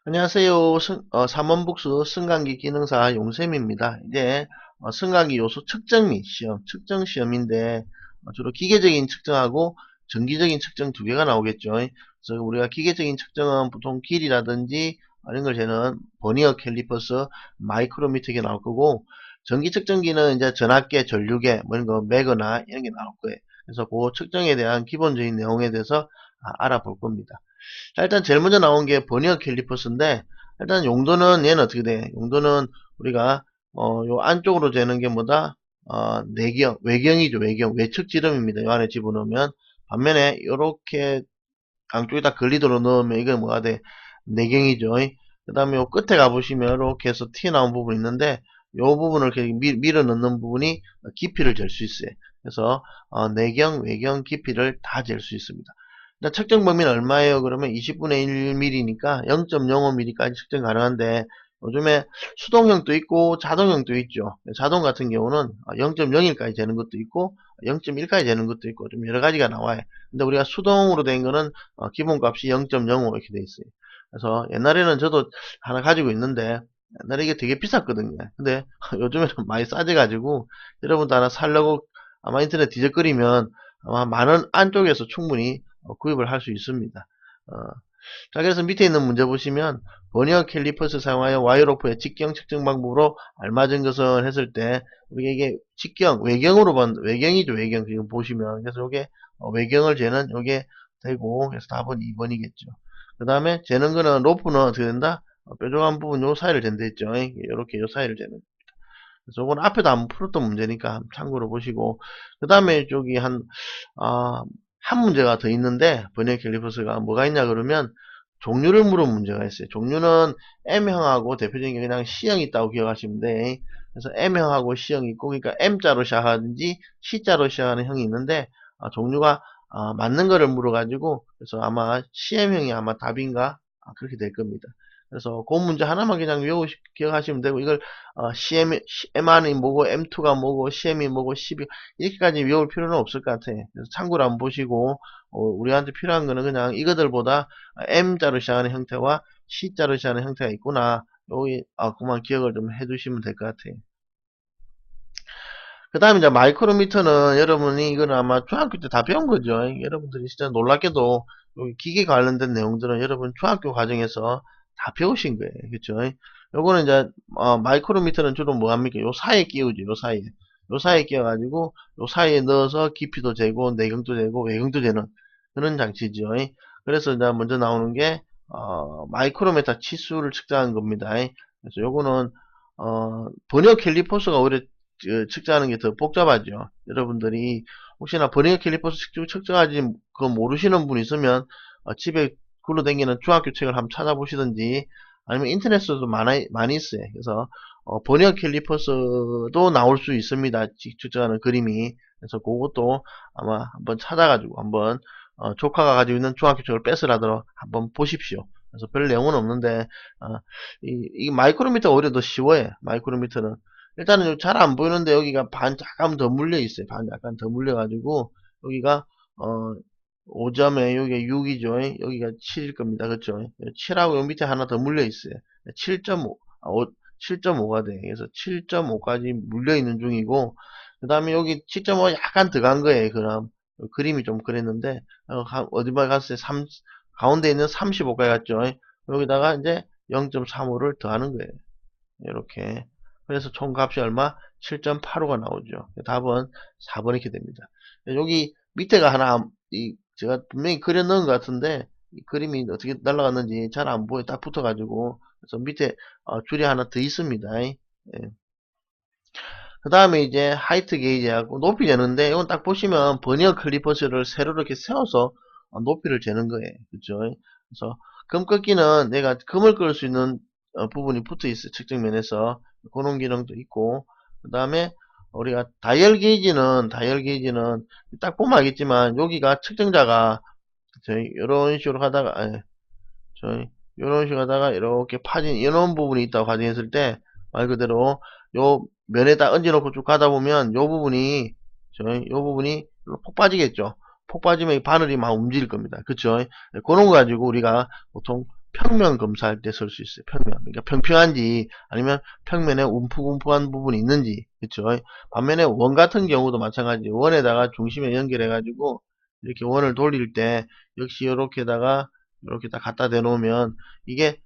안녕하세요. 삼원북수 승강기 기능사 용쌤입니다. 이제 승강기 요소 측정 및 시험, 측정 시험인데 주로 기계적인 측정하고 정기적인 측정 두 개가 나오겠죠. 그래서 우리가 기계적인 측정은 보통 길이라든지 이런 걸 재는 버니어 캘리퍼스, 마이크로미터가 나올 거고, 전기 측정기는 이제 전압계, 전류계, 뭐 이런 거 매거나 이런 게 나올 거예요. 그래서 그 측정에 대한 기본적인 내용에 대해서 알아볼 겁니다. 자, 일단 제일 먼저 나온 게 버니어 캘리퍼스인데, 일단 용도는 얘는 어떻게 돼? 용도는 우리가 요 안쪽으로 재는 게 뭐다? 내경, 외경이죠. 외경, 외측 지름입니다. 요 안에 집어넣으면. 반면에 요렇게 양쪽에다 걸리도록 넣으면 이게 뭐가 돼? 내경이죠. 그 다음에 요 끝에 가보시면 이렇게 해서 튀어나온 부분이 있는데, 요 부분을 이렇게 밀어 넣는 부분이 깊이를 잴 수 있어요. 그래서 내경, 외경, 깊이를 다 잴 수 있습니다. 측정 범위는 얼마예요? 그러면 20분의 1mm니까 0.05mm까지 측정 가능한데, 요즘에 수동형도 있고 자동형도 있죠. 자동 같은 경우는 0.01까지 되는 것도 있고 0.1까지 되는 것도 있고 좀 여러 가지가 나와요. 근데 우리가 수동으로 된 거는 기본값이 0.05 이렇게 돼 있어요. 그래서 옛날에는 저도 하나 가지고 있는데, 옛날에 이게 되게 비쌌거든요. 근데 요즘에는 많이 싸져가지고 여러분도 하나 살려고 아마 인터넷 뒤적거리면 아마 만원 안쪽에서 충분히 구입을 할 수 있습니다. 어, 자, 그래서 밑에 있는 문제 보시면 버니어 캘리퍼스 사용하여 와이어로프의 직경 측정 방법으로 알맞은 것을 했을 때, 우리가 이게 직경, 외경으로 외경이죠. 외경. 지금 보시면 그래서 이게 외경을 재는 요게 되고, 그래서 답은 2번이겠죠. 그 다음에 재는 거는 로프는 어떻게 된다? 뾰족한 부분 요 사이를 잰다 했죠. 이렇게 요 사이를 재는. 그래서 이건 앞에도 한번 풀었던 문제니까 참고로 보시고, 그 다음에 저기 한 문제가 더 있는데, 버니어 캘리퍼스가 뭐가 있냐 그러면 종류를 물은 문제가 있어요. 종류는 M형하고 대표적인 게 그냥 C형이 있다고 기억하시면 돼. 그래서 M형하고 C형이 있고, 그러니까 M자로 시작하든지 C자로 시작하는 형이 있는데, 종류가 맞는 거를 물어가지고, 그래서 아마 CM형이 아마 답인가 그렇게 될 겁니다. 그래서 그 문제 하나만 그냥 기억하시면 되고, 이걸 MR이 뭐고 M2가 뭐고 CM이 뭐고 CB 이렇게까지 외울 필요는 없을 것 같아. 그래서 참고로 한번 보시고, 우리한테 필요한 거는 그냥 이거들보다 M자로 시작하는 형태와 C자로 시작하는 형태가 있구나. 여기 그만 기억을 좀 해두시면 될 것 같아요. 그 다음에 이제 마이크로미터는 여러분이 이거는 아마 중학교 때 다 배운 거죠. 여러분들이 진짜 놀랍게도 여기 기계 관련된 내용들은 여러분 중학교 과정에서 다 배우신 거예요. 그렇죠? 요거는 이제 마이크로미터는 주로 뭐 합니까? 요 사이에 끼우죠. 요 사이에. 요 사이에 끼워가지고 요 사이에 넣어서 깊이도 재고 내경도 재고 외경도 재는 그런 장치죠. 그래서 이제 먼저 나오는 게 마이크로미터 치수를 측정한 겁니다. 그래서 요거는 버니어 캘리퍼스가 오히려 측정하는 게 더 복잡하죠. 여러분들이 혹시나 버니어 캘리퍼스 측정하지 그거 모르시는 분 있으면 집에 굴러다니는 중학교 책을 한번 찾아보시든지, 아니면 인터넷에도 많이 있어요. 그래서 버니어 캘리퍼스도 나올 수 있습니다. 측정하는 그림이. 그래서 그것도 아마 한번 찾아가지고 한번 조카가 가지고 있는 중학교 책을 뺏으라도 한번 보십시오. 그래서 별 내용은 없는데 이 마이크로미터 오히려 더 쉬워요. 마이크로미터는 일단은 잘 안 보이는데 여기가 반 약간 더 물려 있어요. 반 약간 더 물려 가지고 여기가 어 5점에 여기가 6이죠. 여기가 7일 겁니다. 그렇죠? 7하고 여기 밑에 하나 더 물려 있어요. 7.5 7.5가 돼. 그래서 7.5까지 물려 있는 중이고, 그 다음에 여기 7.5 약간 더 간 거예요. 그럼 그림이 좀 그랬는데 어디만 갔을 때 가운데 있는 35까지 갔죠. 여기다가 이제 0.35를 더하는 거예요. 이렇게. 그래서 총 값이 얼마? 7.85가 나오죠. 답은 4번 이렇게 됩니다. 여기 밑에가 하나, 제가 분명히 그려 넣은 것 같은데, 이 그림이 어떻게 날아갔는지 잘 안 보여. 딱 붙어가지고. 그래서 밑에 줄이 하나 더 있습니다. 예. 그 다음에 이제 하이트 게이지하고 높이 재는데, 이건 딱 보시면 버니어 클리퍼스를 세로 이렇게 세워서 높이를 재는 거예요. 그죠? 그래서 금 꺾기는 내가 금을 끌 수 있는 부분이 붙어 있어요. 측정면에서. 그런 기능도 있고, 그 다음에 우리가 다이얼 게이지는 딱 보면 알겠지만, 여기가 측정자가 저희 이런 식으로 하다가 저희 이런 식으로 하다가 이렇게 파진 이런 부분이 있다고 가정했을 때, 말 그대로 요 면에다 얹어놓고 쭉 가다 보면 요 부분이 요 부분이 폭 빠지겠죠. 폭 빠지면 이 바늘이 막 움직일 겁니다. 그쵸? 그런 거 가지고 우리가 보통 평면 검사할 때 쓸 수 있어요. 평면. 그러니까 평평한지 아니면 평면에 움푹움푹한 부분이 있는지. 그렇죠? 반면에 원 같은 경우도 마찬가지. 원에다가 중심에 연결해 가지고 이렇게 원을 돌릴 때 역시 이렇게다가 이렇게 딱 갖다 대놓으면 이게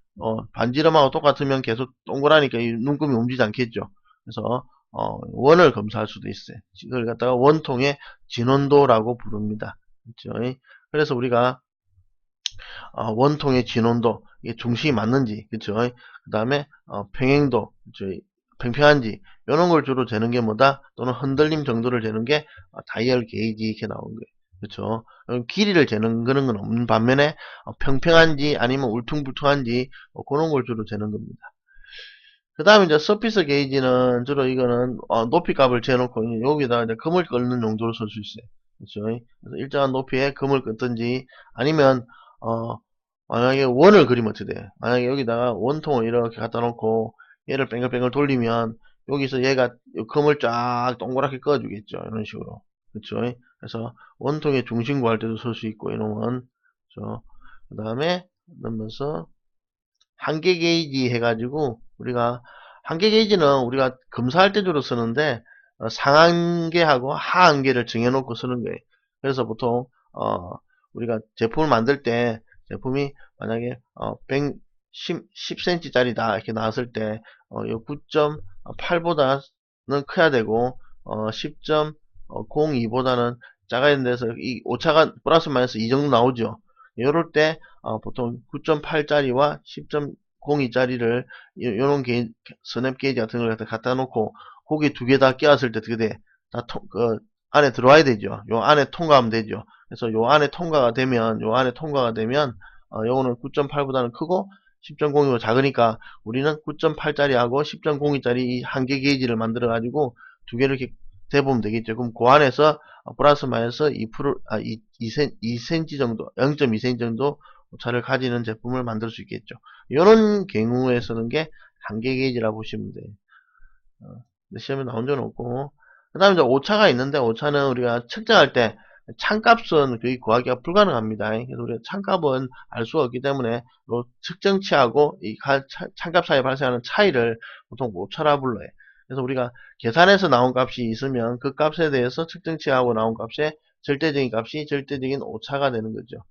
반지름하고 똑같으면 계속 동그라니까 이 눈금이 움직이지 않겠죠. 그래서 원을 검사할 수도 있어요. 이걸 갖다가 원통의 진원도라고 부릅니다. 그렇죠? 그래서 우리가 원통의 진원도, 이게 중심이 맞는지, 그쵸? 그 다음에, 평행도, 그쵸? 평평한지, 이런 걸 주로 재는 게 뭐다? 또는 흔들림 정도를 재는 게 다이얼 게이지 이렇게 나온 거예요. 그쵸? 길이를 재는 그런 건 없는 반면에, 평평한지 아니면 울퉁불퉁한지, 그런 걸 주로 재는 겁니다. 그 다음에 이제 서피스 게이지는 주로 이거는 높이 값을 재놓고 여기다가 이제 금을 끓는 용도로 쓸 수 있어요. 그렇죠? 그래서 일정한 높이에 금을 긋든지 아니면 만약에 원을 그리면 어떻게 돼? 만약에 여기다가 원통을 이렇게 갖다 놓고 얘를 뱅글뱅글 돌리면 여기서 얘가 금을 쫙 동그랗게 꺼주겠죠. 이런 식으로. 그렇죠? 그래서 원통의 중심 구할 때도 쓸 수 있고 이놈은 그렇죠? 그 다음에 넘어서 한계 게이지 해가지고 우리가 한계 게이지는 우리가 검사할 때 주로 쓰는데 상한계하고 하한계를 정해놓고 쓰는 거예요. 그래서 보통 우리가 제품을 만들 때 제품이 만약에 10cm 짜리다 이렇게 나왔을 때 9.8보다는 커야 되고 10.02보다는 작아야 된다서 이 오차가 플러스 마이너스 이 정도 나오죠. 이럴 때 보통 9.8짜리와 10.02짜리를 요런 스냅 게이지 같은 걸 갖다 놓고 고기 두 개 다 끼웠을 때 어떻게 돼? 그 안에 들어와야 되죠. 요 안에 통과하면 되죠. 그래서 요 안에 통과가 되면 요거는 9.8보다는 크고 10.02보다 작으니까 우리는 9.8짜리하고 10.02짜리 이 한계 게이지를 만들어 가지고 두 개를 이렇게 대보면 되겠죠. 그럼 그 안에서 플러스 마이너스 2cm 정도, 0.2cm 정도 오차를 가지는 제품을 만들 수 있겠죠. 이런 경우에 쓰는 게 한계 게이지라고 보시면 돼요. 시험에 나온 적은 없고. 그 다음에 이제 오차가 있는데, 오차는 우리가 측정할 때 참값은 거의 구하기가 불가능합니다. 그래서 우리가 참값은 알 수가 없기 때문에 요 측정치하고 이 참값 사이에 발생하는 차이를 보통 오차라 불러요. 그래서 우리가 계산해서 나온 값이 있으면 그 값에 대해서 측정치하고 나온 값의 절대적인 값이 절대적인 오차가 되는 거죠.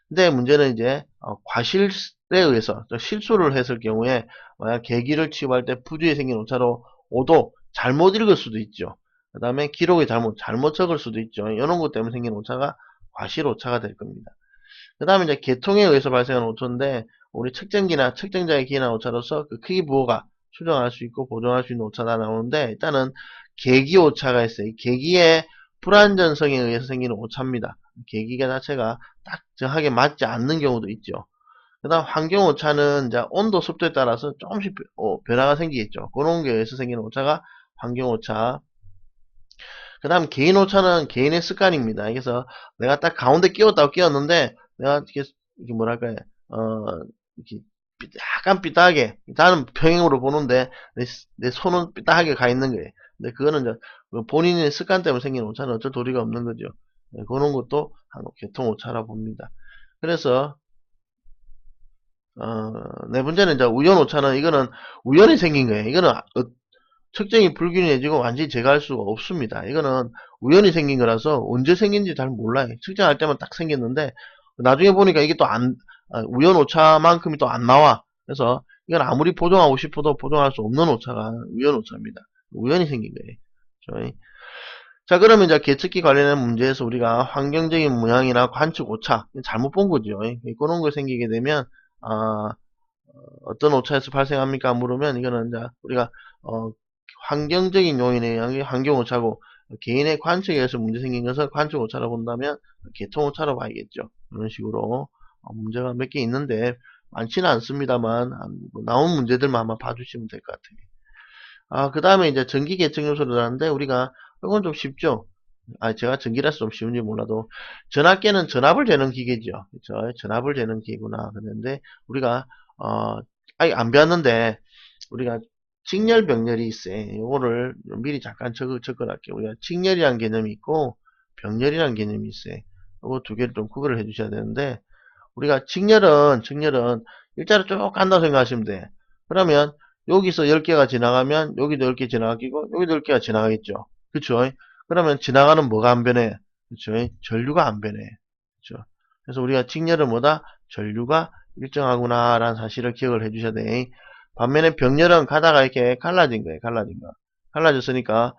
근데 문제는 이제 과실에 의해서 실수를 했을 경우에 만약 계기를 취급할 때 부주에 생긴 오차로 5도 잘못 읽을 수도 있죠. 그 다음에 기록에 잘못 적을 수도 있죠. 이런 것 때문에 생긴 오차가 과실 오차가 될 겁니다. 그 다음에 이제 계통에 의해서 발생하는 오차인데 우리 측정기나 측정자의 기나 오차로서 그 크기 부호가 추정할 수 있고 보정할 수 있는 오차가 나오는데 일단은 계기 오차가 있어요. 계기의 불안전성에 의해서 생기는 오차입니다. 계기가 자체가 딱 정확하게 맞지 않는 경우도 있죠. 그 다음 환경 오차는 이제 온도 습도에 따라서 조금씩 변화가 생기겠죠. 그런 게 의해서 생기는 오차가 환경 오차. 그 다음 개인 오차는 개인의 습관입니다. 그래서 내가 딱 가운데 끼웠다고 끼웠는데 내가 이렇게 뭐랄까 이렇게 약간 삐딱하게 나는 평행으로 보는데 내 손은 삐딱하게 가 있는 거예요. 근데 그거는 이제 본인의 습관 때문에 생긴 오차는 어쩔 도리가 없는 거죠. 그런 것도 교통 오차라 봅니다. 그래서 네 번째는 이제 우연 오차는 이거는 우연히 생긴 거예요. 이거는 측정이 불균형해지고 완전히 제거할 수가 없습니다. 이거는 우연히 생긴 거라서 언제 생긴지 잘 몰라요. 측정할 때만 딱 생겼는데 나중에 보니까 이게 또 우연 오차만큼이 또 안 나와. 그래서 이건 아무리 보정하고 싶어도 보정할 수 없는 오차가 우연 오차입니다. 우연히 생긴 거예요. 그렇죠? 자, 그러면 이제 계측기 관련된 문제에서 우리가 환경적인 모양이나 관측 오차 잘못 본 거죠. 그런 거 생기게 되면 어떤 오차에서 발생합니까? 물으면 이거는 이제 우리가 환경적인 요인에 의한 환경 오차고 개인의 관측에 의해서 문제 생긴 것을 관측 오차로 본다면 계통 오차로 봐야겠죠. 이런 식으로 문제가 몇 개 있는데 많지는 않습니다만 뭐 나온 문제들만 한번 봐주시면 될 것 같아요. 그 다음에 이제 전기 계측 요소를 하는데 우리가 이건 좀 쉽죠. 제가 전기라서 좀 쉬운지 몰라도 전압계는 전압을 재는 기계죠. 그렇죠? 전압을 재는 기구나 그랬는데 우리가 아예 안 배웠는데 우리가 직렬 병렬이 있어요. 이거를 미리 잠깐 접근할게요. 우리가 직렬이라는 개념이 있고 병렬이라는 개념이 있어요. 이거 두 개를 좀 구별을 해주셔야 되는데 우리가 직렬은 일자로 쭉 간다고 생각하시면 돼. 그러면 여기서 10개가 지나가면 여기도 10개 지나가고 여기도 10개가 지나가겠죠. 그쵸? 그러면 지나가는 뭐가 안 변해? 그쵸? 전류가 안 변해. 그쵸? 그래서 우리가 직렬은 뭐다? 전류가 일정하구나 라는 사실을 기억을 해주셔야 돼. 반면에 병렬은 가다가 이렇게 갈라진 거예요. 갈라진 거. 갈라졌으니까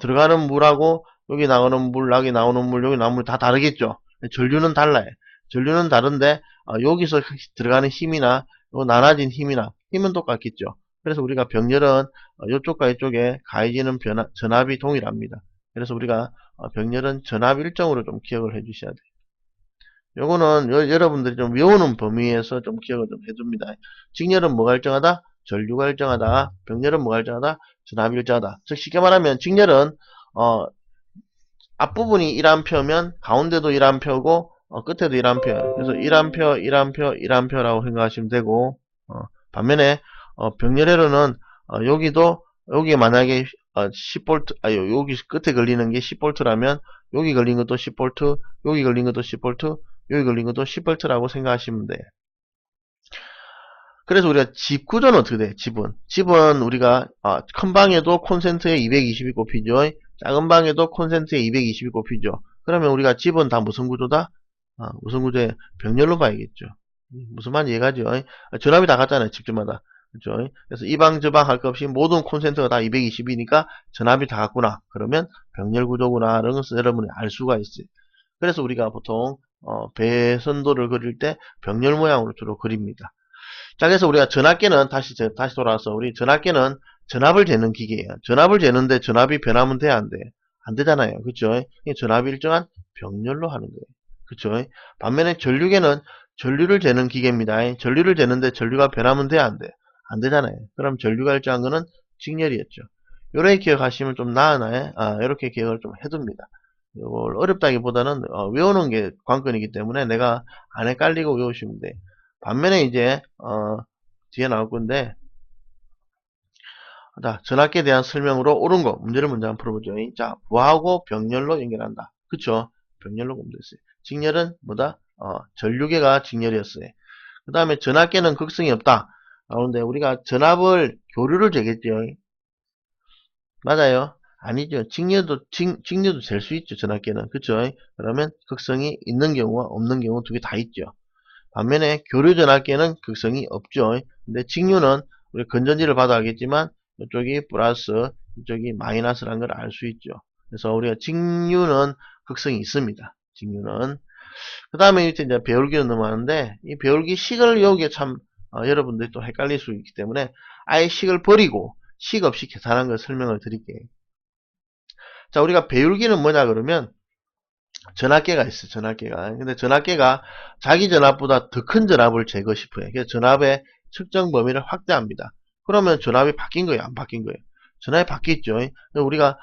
들어가는 물하고 여기 나오는 물, 여기 나오는 물, 여기 나오는 물 다 다르겠죠. 전류는 달라요. 전류는 다른데 여기서 들어가는 힘이나 나눠진 힘은 똑같겠죠. 그래서 우리가 병렬은 이쪽과 이쪽에 가해지는 전압이 동일합니다. 그래서 우리가 병렬은 전압 일정으로 좀 기억을 해 주셔야 돼요. 요거는 여러분들이 좀 외우는 범위에서 좀 기억을 좀 해줍니다. 직렬은 뭐가 일정하다? 전류가 일정하다. 병렬은 뭐가 일정하다? 전압이 일정하다. 즉 쉽게 말하면 직렬은 앞부분이 1A면 가운데도 1A고 끝에도 1A. 그래서 1A, 1A, 1A라고 생각하시면 되고 반면에 병렬회로는 여기에 만약에 10V, 여기 끝에 걸리는 게 10V라면 여기 걸린 것도 10V, 여기 걸린 것도 10V, 여기 걸린 것도 10V라고 생각하시면 돼. 그래서 우리가 집 구조는 어떻게 돼? 집은 우리가 큰 방에도 콘센트에 220이 꼽히죠. 작은 방에도 콘센트에 220이 꼽히죠. 그러면 우리가 집은 다 무슨 구조다? 무슨 구조에 병렬로 봐야겠죠. 무슨 말인지 이해가죠? 전압이 다 같잖아요. 집집마다. 그죠? 그래서 이 방 저 방 할 것 없이 모든 콘센트가 다 220이니까 전압이 다 같구나. 그러면 병렬 구조구나. 이런 것을 여러분이 알 수가 있어요. 그래서 우리가 보통 배선도를 그릴 때 병렬 모양으로 주로 그립니다. 자, 그래서 우리가 전압계는 다시 돌아와서 우리 전압계는 전압을 재는 기계예요. 전압을 재는데 전압이 변하면 돼, 안 돼? 안 되잖아요. 그쵸? 전압이 일정한 병렬로 하는 거예요. 그쵸? 반면에 전류계는 전류를 재는 기계입니다. 전류를 재는데 전류가 변하면 돼, 안 돼? 안 되잖아요. 그럼 전류가 일정한 거는 직렬이었죠. 요렇게 기억하시면 좀 나으나요? 이렇게 기억을 좀 해둡니다. 이걸 어렵다기보다는 외우는 게 관건이기 때문에 내가 안 헷갈리고 외우시면 돼. 반면에 이제 뒤에 나올 건데 자, 전압계에 대한 설명으로 옳은 거 문제를 먼저 한번 풀어보죠. 자, 부하고 병렬로 연결한다. 그쵸? 병렬로 보면 됐어요. 직렬은 뭐다? 전류계가 직렬이었어요. 그 다음에 전압계는 극성이 없다. 그런데 우리가 전압을 교류를 재겠죠. 맞아요. 아니죠. 직렬도 잴 수 있죠. 전압계는. 그쵸? 그러면 극성이 있는 경우와 없는 경우 두 개 다 있죠. 반면에 교류 전압계는 극성이 없죠. 근데 직류는 우리 건전지를 봐도 알겠지만 이쪽이 플러스 이쪽이 마이너스라는 걸 알 수 있죠. 그래서 우리가 직류는 극성이 있습니다. 직류는 그 다음에 이제 배울기로 넘어가는데 이 배울기 식을 여기에 참 여러분들이 또 헷갈릴 수 있기 때문에 아예 식을 버리고 식 없이 계산한 걸 설명을 드릴게요. 자, 우리가 배울기는 뭐냐 그러면 전압계가 있어. 전압계가. 근데 전압계가 자기 전압보다 더 큰 전압을 재고 싶어요. 그래서 전압의 측정 범위를 확대합니다. 그러면 전압이 바뀐 거예요? 안 바뀐 거예요? 전압이 바뀌었죠. 우리가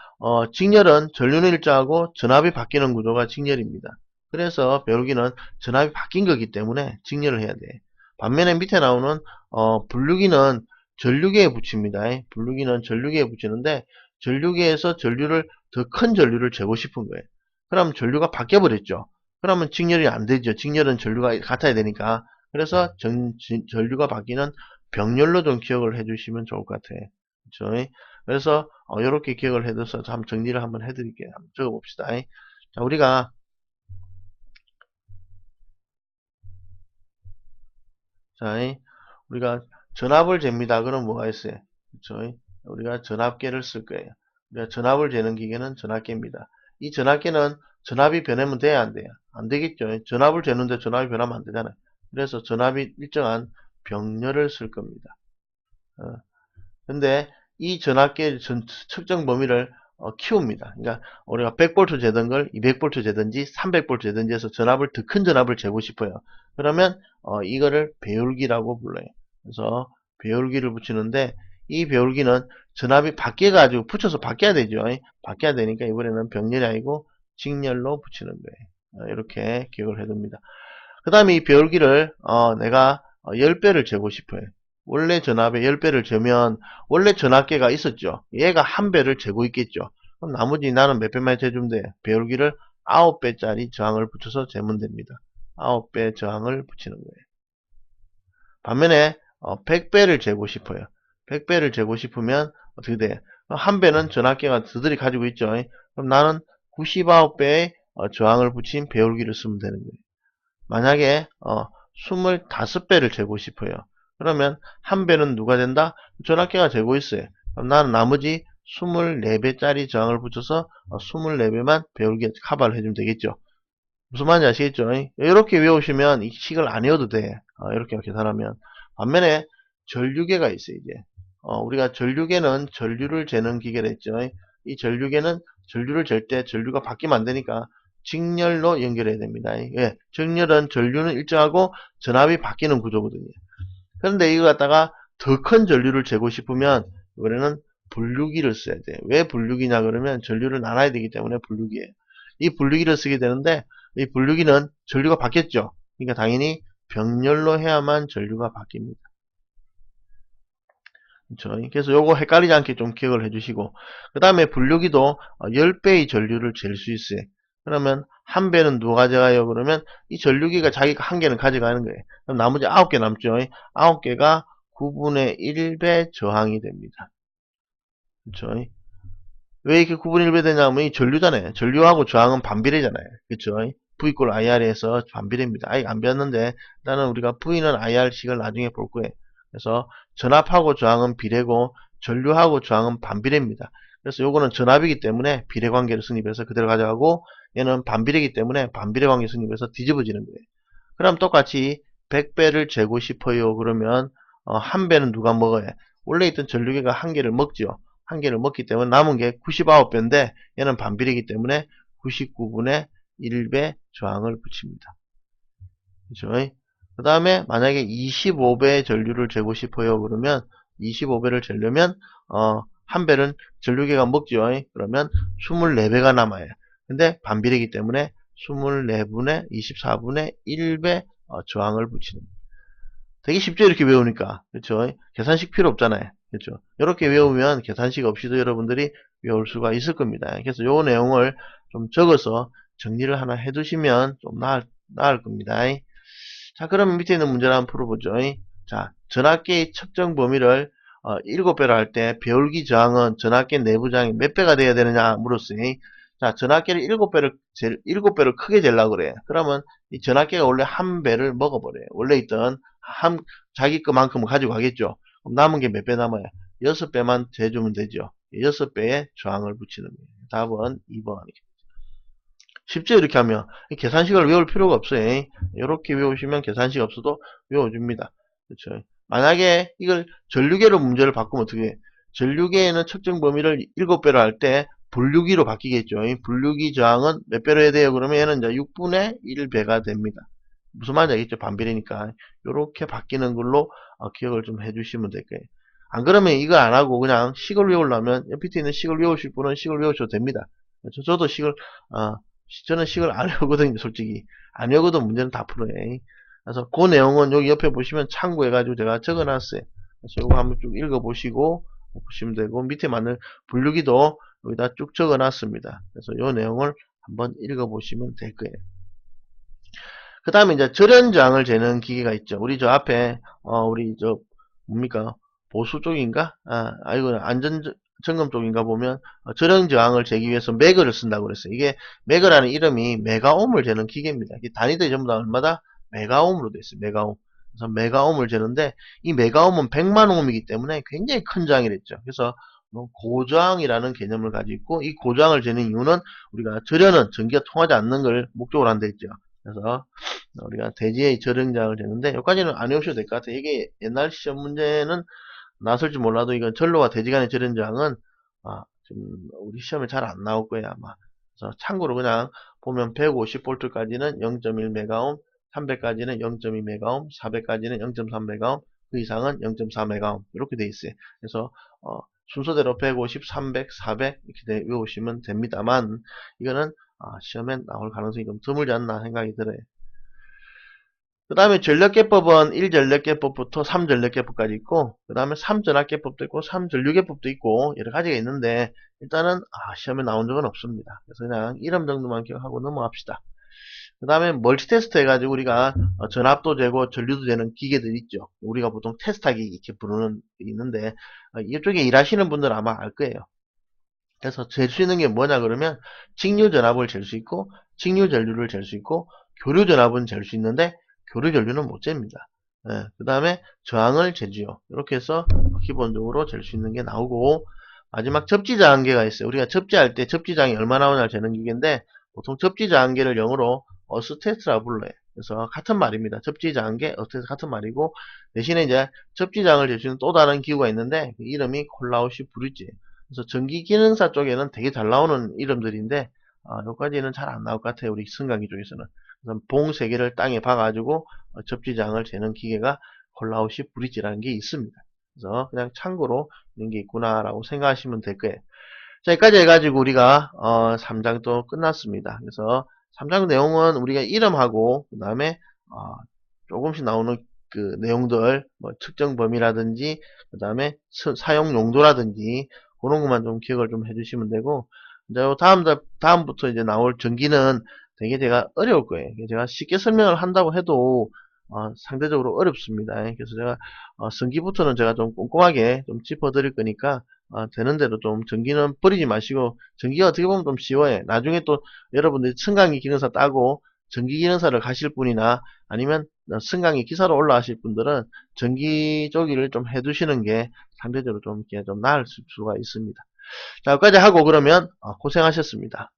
직렬은 전류는 일정하고 전압이 바뀌는 구조가 직렬입니다. 그래서 배울기는 전압이 바뀐 거기 때문에 직렬을 해야 돼. 반면에 밑에 나오는 분류기는 전류계에 붙입니다. 분류기는 전류계에 붙이는데 전류계에서 더 큰 전류를 재고 싶은 거예요. 그럼 전류가 바뀌어 버렸죠. 그러면 직렬이 안 되죠. 직렬은 전류가 같아야 되니까. 그래서 전류가 바뀌는 병렬로 좀 기억을 해주시면 좋을 것 같아요. 그렇죠? 그래서 이렇게 기억을 해둬서 한번 정리를 한번 해드릴게요. 한번 적어봅시다. 자, 우리가 전압을 잽니다. 그럼 뭐가 있어요? 그렇죠? 우리가 전압계를 쓸 거예요. 우리가 전압을 재는 기계는 전압계입니다. 이 전압계는 전압이 변하면 돼야 안 돼요? 안 되겠죠. 전압을 재는데 전압이 변하면 안 되잖아요. 그래서 전압이 일정한 병렬을 쓸 겁니다. 근데 이 전압계 측정 범위를 키웁니다. 그러니까 우리가 100V 재던 걸 200V 재든지 300V 재든지 해서 더 큰 전압을 재고 싶어요. 그러면 이거를 배율기라고 불러요. 그래서 배율기를 붙이는데 이 배율기는 전압이 바뀌어가지고 붙여서 바뀌어야 되죠. 바뀌어야 되니까 이번에는 병렬이 아니고 직렬로 붙이는 거예요. 이렇게 기억을 해둡니다. 그 다음에 이 배율기를 내가 10배를 재고 싶어요. 원래 전압의 10배를 재면 원래 전압계가 있었죠. 얘가 1배를 재고 있겠죠. 그럼 나머지 나는 몇 배만 재주면 돼. 배율기를 9배짜리 저항을 붙여서 재면 됩니다. 9배 저항을 붙이는 거예요. 반면에 100배를 재고 싶어요. 100배를 재고 싶으면 어떻게 돼? 한 배는 전압계가 저들이 가지고 있죠. 그럼 나는 99배의 저항을 붙인 배울기를 쓰면 되는 거예요. 만약에 25배를 재고 싶어요. 그러면 한 배는 누가 된다? 전압계가 재고 있어요. 그럼 나는 나머지 24배짜리 저항을 붙여서 24배만 배울기에 커버를 해주면 되겠죠. 무슨 말인지 아시겠죠? 이렇게 외우시면 이 식을 안 외워도 돼. 이렇게 계산하면. 반면에 전류계가 있어요, 이제. 우리가 전류계는 전류를 재는 기계를 했죠. 이 전류계는 전류를 잴 때 전류가 바뀌면 안 되니까 직렬로 연결해야 됩니다. 예, 직렬은 전류는 일정하고 전압이 바뀌는 구조거든요. 그런데 이거 갖다가 더 큰 전류를 재고 싶으면 이번에는 분류기를 써야 돼요. 왜 분류기냐 그러면 전류를 나눠야 되기 때문에 분류기예요. 이 분류기를 쓰게 되는데 이 분류기는 전류가 바뀌었죠. 그러니까 당연히 병렬로 해야만 전류가 바뀝니다. 그렇죠? 그래서 요거 헷갈리지 않게 좀 기억을 해주시고 그 다음에 분류기도 10배의 전류를 잴 수 있어요. 그러면 한 배는 누가 가져가요? 그러면 이 전류기가 자기가 한 개는 가져가는 거예요. 그럼 나머지 9개 남죠. 9개가 9분의 1배 저항이 됩니다. 그렇죠? 왜 이렇게 9분의 1배 되냐면 이 전류잖아요. 전류하고 저항은 반비례잖아요. 그렇죠? V 꼴 IR에서 반비례입니다. 아직 안 배웠는데 일단은 우리가 V는 IR식을 나중에 볼 거예요. 그래서 전압하고 저항은 비례고 전류하고 저항은 반비례입니다. 그래서 요거는 전압이기 때문에 비례 관계를 성립해서 그대로 가져가고 얘는 반비례이기 때문에 반비례 관계 성립해서 뒤집어지는 거예요. 그럼 똑같이 100배를 재고 싶어요. 그러면 한 배는 누가 먹어요? 원래 있던 전류계가 한 개를 먹죠. 한 개를 먹기 때문에 남은 게 99배인데 얘는 반비례이기 때문에 99분의 1배 저항을 붙입니다. 그렇죠? 그 다음에 만약에 25배 전류를 재고 싶어요. 그러면 25배를 재려면 한 배는 전류계가 먹죠. 그러면 24배가 남아요. 근데 반비례이기 때문에 24분의 24분의 1배 저항을 붙이는 거예요. 되게 쉽죠, 이렇게 외우니까. 그렇죠? 계산식 필요 없잖아요. 그렇죠? 이렇게 외우면 계산식 없이도 여러분들이 외울 수가 있을 겁니다. 그래서 요 내용을 좀 적어서 정리를 하나 해두시면 좀 나을 겁니다. 자, 그럼 밑에 있는 문제를 한번 풀어보죠. 자, 전압계의 측정 범위를 7배로 할 때 배울기 저항은 전압계 내부 저항이 몇 배가 돼야 되느냐 물었어요. 자, 전압계를 7배를 크게 재려고 그래. 그러면 이 전압계가 원래 한 배를 먹어버려요. 원래 있던 자기 것만큼은 가지고 가겠죠. 그럼 남은 게 몇 배 남아요? 6배만 재주면 되죠. 6배의 저항을 붙이는 거예요. 답은 2번. 쉽죠, 이렇게 하면. 계산식을 외울 필요가 없어요. 이렇게 외우시면 계산식 없어도 외워줍니다. 그렇죠. 만약에 이걸 전류계로 문제를 바꾸면 어떻게 해? 전류계에는 측정 범위를 7배로 할 때 분류기로 바뀌겠죠. 분류기 저항은 몇 배로 해야 돼요? 그러면 얘는 이제 6분의 1배가 됩니다. 무슨 말인지 알겠죠? 반비례니까. 이렇게 바뀌는 걸로 기억을 좀 해주시면 될 거예요. 안 그러면 이거 안 하고 그냥 식을 외우려면 옆에 있는 식을 외우실 분은 식을 외우셔도 됩니다. 그렇죠? 저도 저는 식을 안 외우거든요, 솔직히. 안 외우고도 문제는 다 풀어요. 그래서 그 내용은 여기 옆에 보시면 참고해가지고 제가 적어놨어요. 그래서 이거 한번 쭉 읽어보시고 보시면 되고, 밑에 맞는 분류기도 여기다 쭉 적어놨습니다. 그래서 이 내용을 한번 읽어보시면 될 거예요. 그 다음에 이제 절연저항을 재는 기계가 있죠. 우리 저 앞에, 우리 뭡니까? 보수 쪽인가? 이거 안전점검 쪽인가 보면, 절연저항을 재기 위해서 매거를 쓴다고 그랬어요. 이게 매거라는 이름이 메가옴을 재는 기계입니다. 단위들이 전부 다 얼마다? 메가옴으로 되어 있어요. 메가옴. 그래서 메가옴을 재는데, 이 메가옴은 100만 옴이기 때문에 굉장히 큰 저항이랬죠. 그래서 고저항이라는 개념을 가지고 있고, 이 고저항을 재는 이유는 우리가 절연은 전기가 통하지 않는 걸 목적으로 한다 했죠. 그래서 우리가 대지의 절연저항을 재는데 여기까지는 안 외우셔도 될 것 같아요. 이게 옛날 시험 문제는 나설지 몰라도 이건 전로와 대지 간의 절연저항은 좀 우리 시험에 잘 안 나올 거예요 아마. 그래서 참고로 그냥 보면 150V까지는 0.1메가옴, 300까지는 0.2메가옴, 400까지는 0.3메가옴, 그 이상은 0.4메가옴 이렇게 돼 있어요. 그래서 순서대로 150, 300, 400 이렇게 외우시면 됩니다만 이거는 시험에 나올 가능성이 좀 드물지 않나 생각이 들어요. 그 다음에 전력계법은 1전력계법부터 3전력계법까지 있고 그 다음에 3전압계법도 있고 3전류계법도 있고 여러 가지가 있는데 일단은 시험에 나온 적은 없습니다. 그래서 그냥 이름 정도만 기억하고 넘어갑시다. 그 다음에 멀티테스트 해가지고 우리가 전압도 재고 전류도 재는 기계들 있죠. 우리가 보통 테스트하기 이렇게 부르는 있는데 이쪽에 일하시는 분들은 아마 알 거예요. 그래서 잴 수 있는 게 뭐냐 그러면 직류 전압을 잴 수 있고 직류 전류를 잴 수 있고 교류 전압은 잴 수 있는데 교류 전류는 못 잽니다. 그 다음에 저항을 재주요. 이렇게 해서 기본적으로 잴 수 있는 게 나오고 마지막 접지저항계가 있어요. 우리가 접지할 때 접지장이 얼마 나오냐 재는 기계인데 보통 접지저항계를 영어로 어스테트라 불러요. 그래서 같은 말입니다. 접지저항계, 어스테트 같은 말이고 대신에 이제 접지장을 잴 수 있는 또 다른 기구가 있는데 그 이름이 콜라우시 브릿지. 그래서 전기기능사 쪽에는 되게 잘 나오는 이름들인데 여기까지는 잘 안 나올 것 같아요. 우리 승강기 쪽에서는. 그래서 봉 3개를 땅에 박아가지고 접지장을 재는 기계가 콜라우시 브릿지라는 게 있습니다. 그래서 그냥 참고로 이런 게 있구나라고 생각하시면 될 거예요. 자, 여기까지 해가지고 우리가 3장 또 끝났습니다. 그래서 3장 내용은 우리가 이름하고 그 다음에 조금씩 나오는 그 내용들 뭐 측정 범위라든지 그 다음에 사용 용도라든지 그런 것만 좀 기억을 좀 해주시면 되고 이제 다음부터 이제 나올 전기는 되게 제가 어려울 거예요. 제가 쉽게 설명을 한다고 해도 상대적으로 어렵습니다. 그래서 제가 전기부터는 제가 좀 꼼꼼하게 좀 짚어드릴 거니까 되는 대로 좀 전기는 버리지 마시고 전기가 어떻게 보면 좀 쉬워요. 나중에 또 여러분들이 승강기 기능사 따고 전기 기능사를 가실 분이나 아니면 승강기 기사로 올라가실 분들은 전기 조기를 좀 해두시는 게 상대적으로 좀, 이렇게 좀 나을 수가 있습니다. 자, 여기까지 하고 그러면 고생하셨습니다.